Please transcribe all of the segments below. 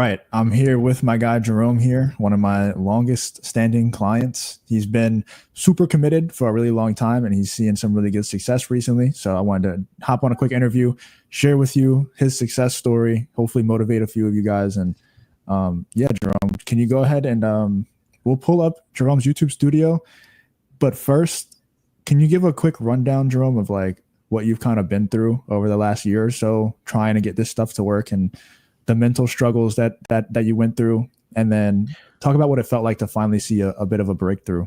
right, I'm here with my guy Jerome here, one of my longest standing clients. He's been super committed for a really long time and he's seeing some really good success recently. So I wanted to hop on a quick interview, share with you his success story, hopefully motivate a few of you guys. And yeah, Jerome, can you go ahead and we'll pull up Jerome's YouTube studio. But first, can you give a quick rundown, Jerome, of like what you've kind of been through over the last year or so trying to get this stuff to work and the mental struggles that you went through, and then talk about what it felt like to finally see a bit of a breakthrough.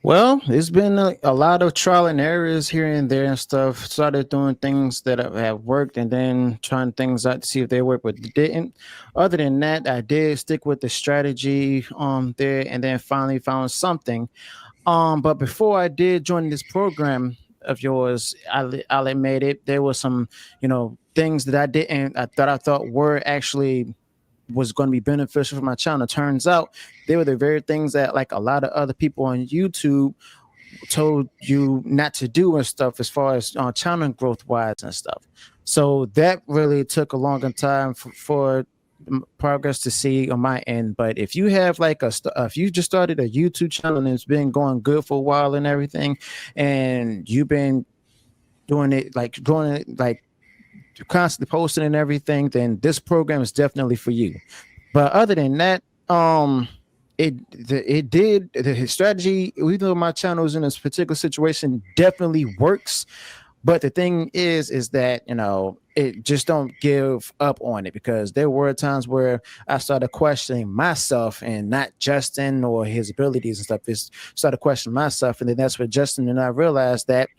Well, it's been a lot of trial and errors here and there and stuff. Started doing things that have worked and then trying things out to see if they work, but didn't. Other than that, I did stick with the strategy there and then finally found something. But before I did join this program of yours, I'll admit it, there was some, things that I thought were actually was going to be beneficial for my channel. Turns out they were the very things that like a lot of other people on YouTube told you not to do and stuff as far as channel growth wise and stuff. So that really took a longer time for progress to see on my end. But if you have like if you just started a YouTube channel and it's been going good for a while and everything, and you've been doing it like growing it like constantly posting and everything, then this program is definitely for you. But other than that, the strategy, even though my channel is in this particular situation, definitely works. But the thing is that, it just don't give up on it, because there were times where I started questioning myself and not Justin or his abilities and stuff. It's started questioning myself. And then that's where Justin and I realized that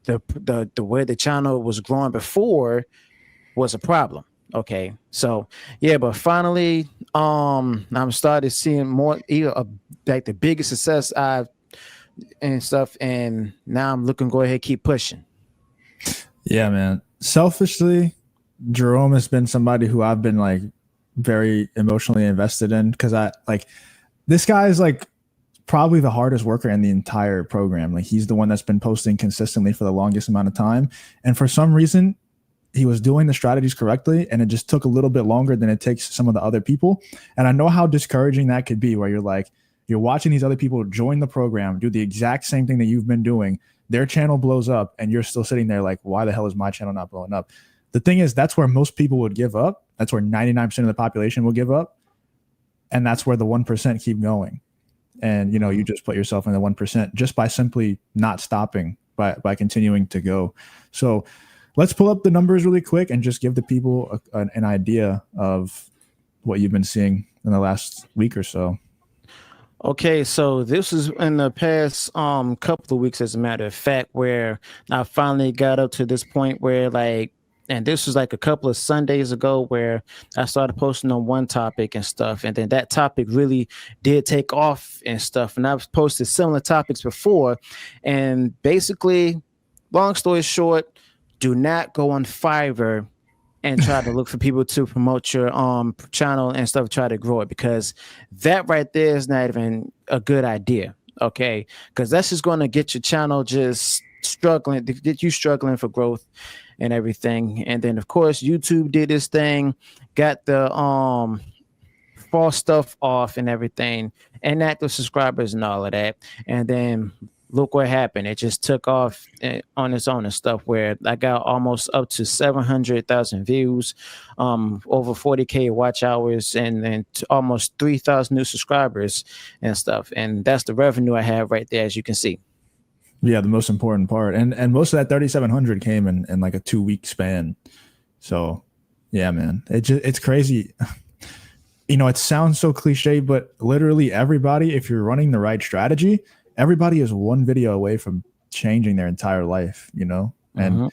the way the channel was growing before was a problem. Okay. So yeah, but finally, I'm started seeing more like the biggest success and stuff. And now I'm looking to go ahead, keep pushing. Yeah, man. Selfishly, Jerome has been somebody who I've been like very emotionally invested in, because this guy is like probably the hardest worker in the entire program. Like, he's the one that's been posting consistently for the longest amount of time. And for some reason, he was doing the strategies correctly, and it just took a little bit longer than it takes some of the other people. And I know how discouraging that could be, where you're watching these other people join the program, do the exact same thing that you've been doing. Their channel blows up and you're still sitting there like, why the hell is my channel not blowing up? The thing is, that's where most people would give up. That's where 99% of the population will give up. And that's where the 1% keep going. And, you just put yourself in the 1% just by simply not stopping, by continuing to go. So let's pull up the numbers really quick and just give the people an idea of what you've been seeing in the last week or so. Okay, so this is in the past couple of weeks, as a matter of fact, where I finally got up to this point where and this was like a couple of Sundays ago, where I started posting on one topic and stuff. And then that topic really did take off and stuff. And I've posted similar topics before. And basically, long story short, do not go on Fiverr and try to look for people to promote your channel and stuff, try to grow it, because that right there is not even a good idea. Okay, because that's just going to get your channel just struggling, get you struggling for growth and everything. And then of course YouTube did this thing, got the false stuff off and everything, inactive subscribers and all of that. And then look what happened. It just took off on its own and stuff, where I got almost up to 700,000 views, over 40K watch hours, and then almost 3,000 new subscribers and stuff. And that's the revenue I have right there, as you can see. Yeah, the most important part. And most of that 3,700 came in like a 2-week span. So yeah, man, it's crazy. It sounds so cliche, but literally everybody, if you're running the right strategy, everybody is one video away from changing their entire life, and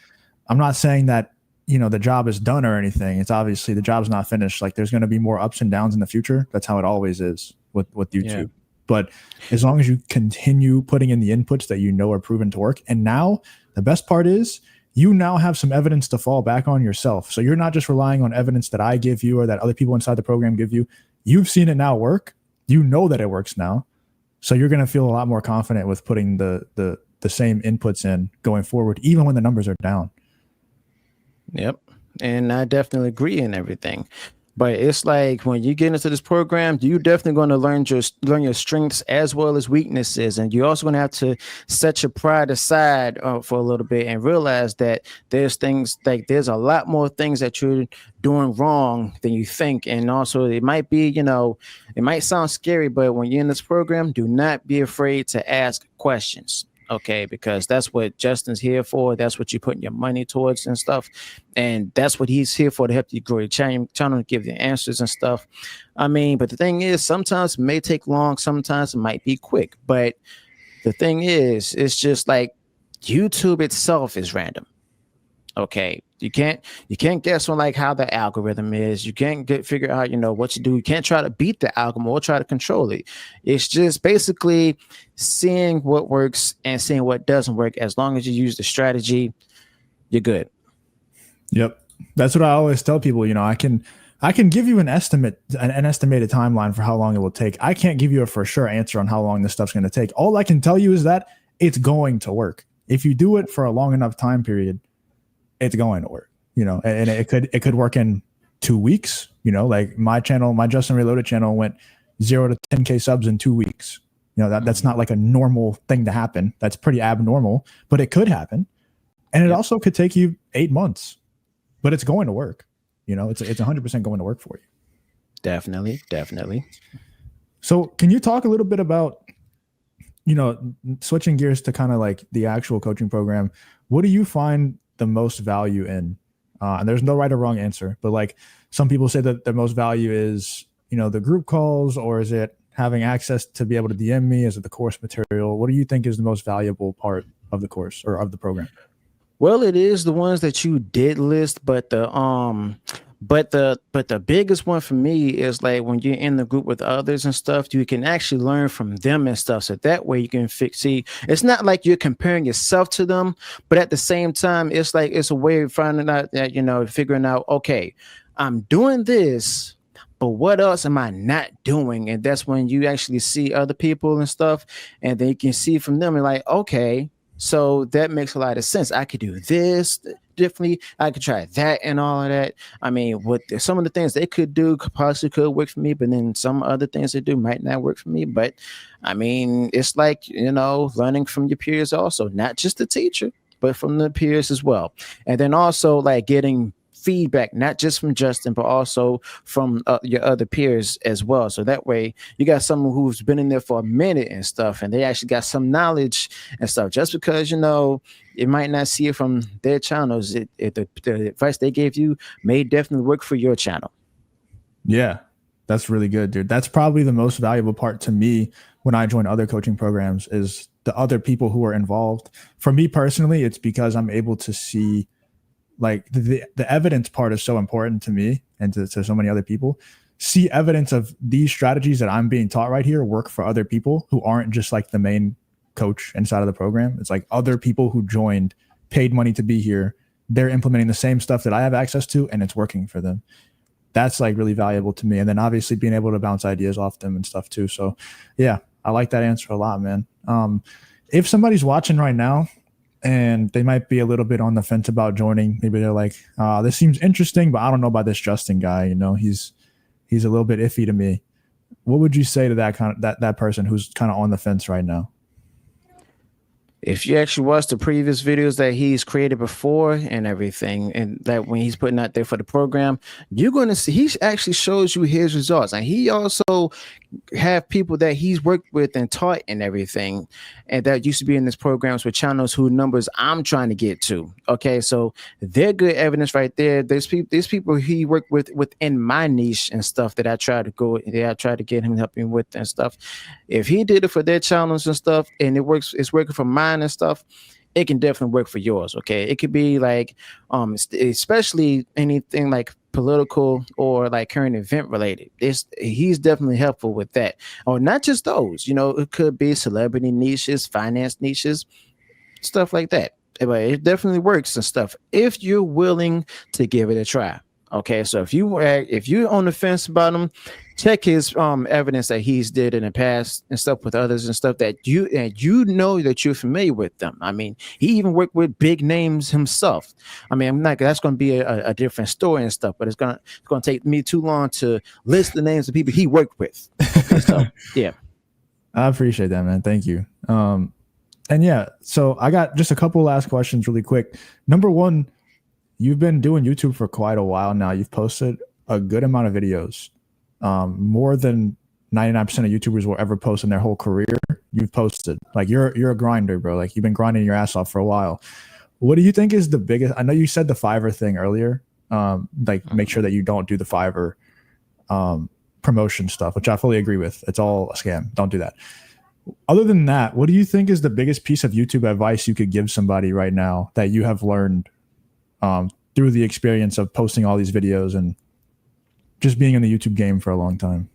I'm not saying that, the job is done or anything. It's obviously the job's not finished. Like, there's going to be more ups and downs in the future. That's how it always is with YouTube. Yeah. But as long as you continue putting in the inputs that are proven to work. And now the best part is you now have some evidence to fall back on yourself. So you're not just relying on evidence that I give you or that other people inside the program give you. You've seen it now work. You know that it works now. So you're going to feel a lot more confident with putting the same inputs in going forward, even when the numbers are down. Yep. and I definitely agree in everything. But it's like when you get into this program, you definitely going to learn your strengths as well as weaknesses, and you're also going to have to set your pride aside for a little bit and realize that there's things like there's a lot more things that you're doing wrong than you think, and also it might be it might sound scary, but when you're in this program, do not be afraid to ask questions. Okay, because that's what Justin's here for. That's what you're putting your money towards and stuff. And that's what he's here for, to help you grow your channel, to give you answers and stuff. I mean, but the thing is, sometimes it may take long, sometimes it might be quick. But the thing is, it's just like YouTube itself is random. Okay, you can't guess on like how the algorithm is. You can't figure out what to do. You can't try to beat the algorithm or try to control it. It's just basically seeing what works and seeing what doesn't work. As long as you use the strategy, you're good. Yep, that's what I always tell people. I can give you an estimated timeline for how long it will take. I can't give you a for sure answer on how long this stuff's going to take. All I can tell you is that it's going to work. If you do it for a long enough time period, it's going to work, and it could work in 2 weeks, like my channel, my Justin Reloaded channel went 0 to 10K subs in 2 weeks. That's not like a normal thing to happen. That's pretty abnormal, but it could happen. And it also could take you 8 months, but it's going to work. It's 100% going to work for you. Definitely. So can you talk a little bit about, switching gears to kind of like the actual coaching program? What do you find the most value in? And there's no right or wrong answer, but like some people say that the most value is, the group calls, or is it having access to be able to DM me? Is it the course material? What do you think is the most valuable part of the course or of the program? Well, it is the ones that you did list, but the biggest one for me is like when you're in the group with others and stuff, you can actually learn from them and stuff. So that way you can see, it's not like you're comparing yourself to them, but at the same time, it's like it's a way of finding out that, figuring out, okay, I'm doing this, but what else am I not doing? And that's when you actually see other people and stuff, and then you can see from them and like, okay, so that makes a lot of sense. I could do this differently. I could try that and all of that. I mean, what some of the things they could do possibly could work for me, but then some other things they do might not work for me. But I mean, it's like, learning from your peers also, not just the teacher, but from the peers as well. And then also like getting feedback, not just from Justin, but also from your other peers as well. So that way you got someone who's been in there for a minute and stuff, and they actually got some knowledge and stuff. Just because, it might not see it from their channels, the advice they gave you may definitely work for your channel. Yeah, that's really good, dude. That's probably the most valuable part to me when I join other coaching programs is the other people who are involved. For me personally, it's because I'm able to see, like, the evidence part is so important to me and to so many other people. See evidence of these strategies that I'm being taught right here work for other people who aren't just like the main coach inside of the program. It's like other people who joined, paid money to be here. They're implementing the same stuff that I have access to, and it's working for them. That's like really valuable to me. And then obviously being able to bounce ideas off them and stuff too. So yeah, I like that answer a lot, man. If somebody's watching right now and they might be a little bit on the fence about joining, maybe they're like, this seems interesting, but I don't know about this Justin guy. He's a little bit iffy to me. What would you say to that person who's kind of on the fence right now? If you actually watch the previous videos that he's created before and everything, and that when he's putting out there for the program, you're going to see he actually shows you his results. And he also have people that he's worked with and taught and everything, and that used to be in this programs with channels whose numbers I'm trying to get to. Okay, so they're good evidence right there. There's people he worked with within my niche and stuff that I try to get him helping with and stuff. If he did it for their channels and stuff, and it's working for mine and stuff, it can definitely work for yours. Okay, it could be like especially anything like political or like current event related. He's definitely helpful with that. Or not just those, it could be celebrity niches, finance niches, stuff like that. But it definitely works and stuff if you're willing to give it a try. Okay, so if you're on the fence about him, check his evidence that he's did in the past and stuff with others and stuff that you know that you're familiar with them. I mean, he even worked with big names himself. I mean, I'm not that's going to be a different story and stuff, but it's gonna take me too long to list the names of people he worked with. Okay, so yeah. I appreciate that, man. Thank you. And yeah, so I got just a couple last questions really quick. Number one, you've been doing YouTube for quite a while now. You've posted a good amount of videos, more than 99% of YouTubers will ever post in their whole career. You've posted. Like you're a grinder, bro. Like you've been grinding your ass off for a while. What do you think is the biggest? I know you said the Fiverr thing earlier. Like make sure that you don't do the Fiverr promotion stuff, which I fully agree with. It's all a scam. Don't do that. Other than that, what do you think is the biggest piece of YouTube advice you could give somebody right now that you have learned through the experience of posting all these videos and just being in the YouTube game for a long time?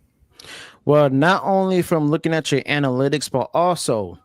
Well, not only from looking at your analytics, but also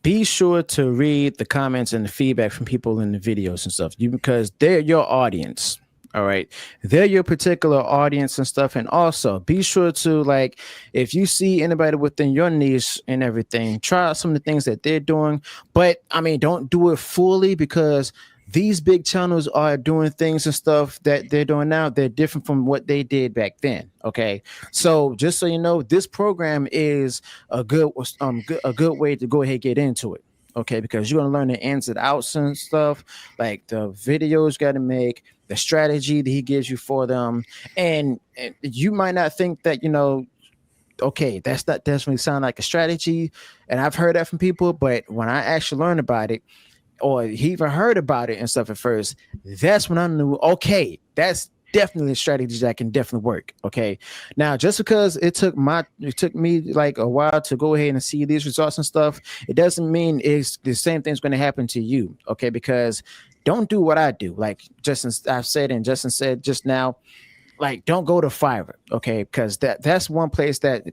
be sure to read the comments and the feedback from people in the videos and stuff. Because they're your audience. All right. They're your particular audience and stuff. And also be sure to, like, if you see anybody within your niche and everything, try out some of the things that they're doing. But I mean, don't do it fully, because these big channels are doing things and stuff that they're doing now. They're different from what they did back then. Okay. So just so you know, this program is a good way to go ahead and get into it. Okay, because you're gonna learn the ins and outs and stuff, like the videos got to make, the strategy that he gives you for them, and you might not think that, okay, that doesn't sound like a strategy, and I've heard that from people, but when I actually learned about it, or he even heard about it and stuff at first, that's when I knew, okay, that's definitely a strategy that can definitely work. Okay. Now, just because it took me like a while to go ahead and see these results and stuff, it doesn't mean it's the same thing's going to happen to you. Okay. Because don't do what I do. Like I've said, and Justin said just now, like, don't go to Fiverr, okay? Because that's one place that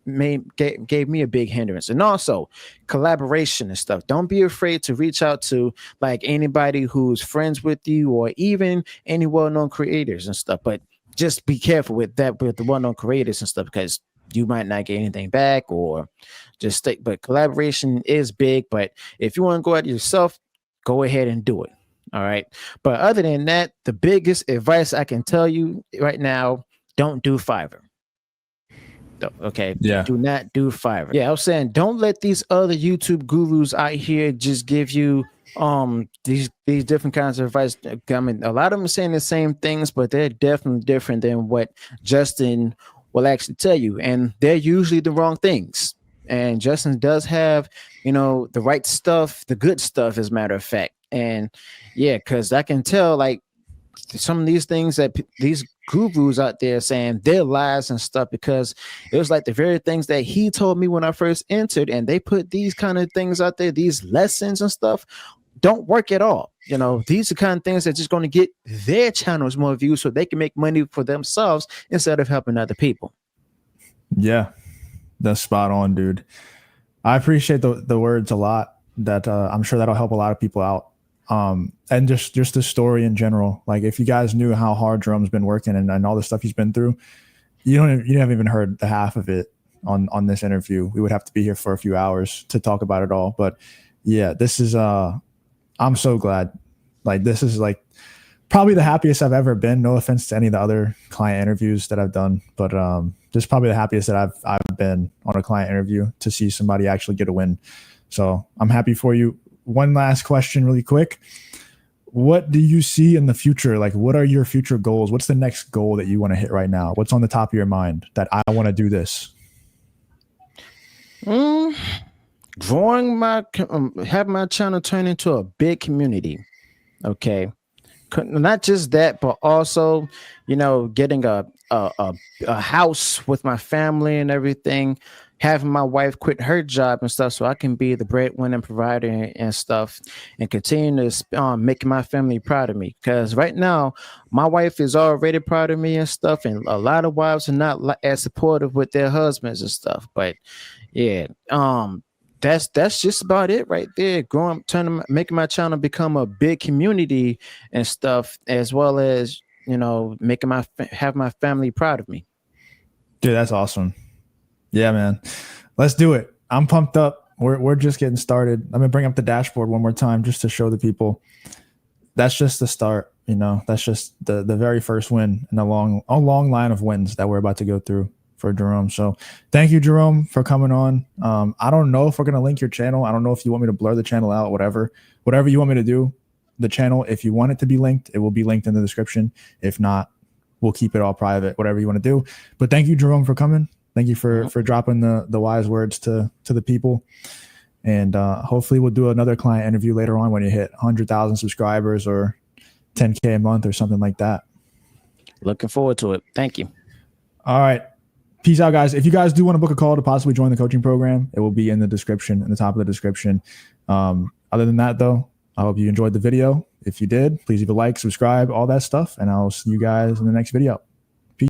gave me a big hindrance. And also collaboration and stuff. Don't be afraid to reach out to like anybody who's friends with you, or even any well-known creators and stuff. But just be careful with the well-known creators and stuff, because you might not get anything back, or just stay. But collaboration is big. But if you want to go at it yourself, go ahead and do it. All right. But other than that, the biggest advice I can tell you right now, don't do Fiverr. Okay. Yeah. Do not do Fiverr. Yeah. I was saying, don't let these other YouTube gurus out here just give you these different kinds of advice. I mean, a lot of them are saying the same things, but they're definitely different than what Justin will actually tell you. And they're usually the wrong things. And Justin does have, the right stuff, the good stuff, as a matter of fact. And yeah, because I can tell, like, some of these things that these gurus out there saying, they're lies and stuff, because it was like the very things that he told me when I first entered, and they put these kind of things out there, these lessons and stuff, don't work at all. These are kind of things that just going to get their channels more views so they can make money for themselves instead of helping other people. Yeah, that's spot on, dude. I appreciate the words a lot. That I'm sure that'll help a lot of people out. And just the story in general. Like, if you guys knew how hard Jerome's been working and all the stuff he's been through, you haven't even heard the half of it on this interview. We would have to be here for a few hours to talk about it all. But yeah, this is I'm so glad. Like, this is like probably the happiest I've ever been. No offense to any of the other client interviews that I've done, but this is probably the happiest that I've been on a client interview, to see somebody actually get a win. So I'm happy for you. One last question really quick. What do you see in the future? Like, what are your future goals? What's the next goal that you want to hit right now? What's on the top of your mind that I want to do this? Having my channel turn into a big community. Okay. Not just that, but also, getting a house with my family and everything, having my wife quit her job and stuff so I can be the breadwinner and provider and stuff, and continue to making my family proud of me. Because right now, my wife is already proud of me and stuff, and a lot of wives are not as supportive with their husbands and stuff. But yeah, that's just about it right there. Making my channel become a big community and stuff, as well as making have my family proud of me. Dude, that's awesome. Yeah, man. Let's do it. I'm pumped up. We're just getting started. I'm gonna bring up the dashboard one more time just to show the people. That's just the start. That's just the very first win in a long line of wins that we're about to go through for Jerome. So thank you, Jerome, for coming on. I don't know if we're gonna link your channel. I don't know if you want me to blur the channel out, whatever you want me to do. The channel, if you want it to be linked, it will be linked in the description. If not, we'll keep it all private, whatever you want to do. But thank you, Jerome, for coming. Thank you for dropping the wise words to the people. And hopefully we'll do another client interview later on when you hit 100,000 subscribers or 10K a month or something like that. Looking forward to it. Thank you. All right. Peace out, guys. If you guys do want to book a call to possibly join the coaching program, it will be in the description, in the top of the description. Other than that, though, I hope you enjoyed the video. If you did, please leave a like, subscribe, all that stuff. And I'll see you guys in the next video.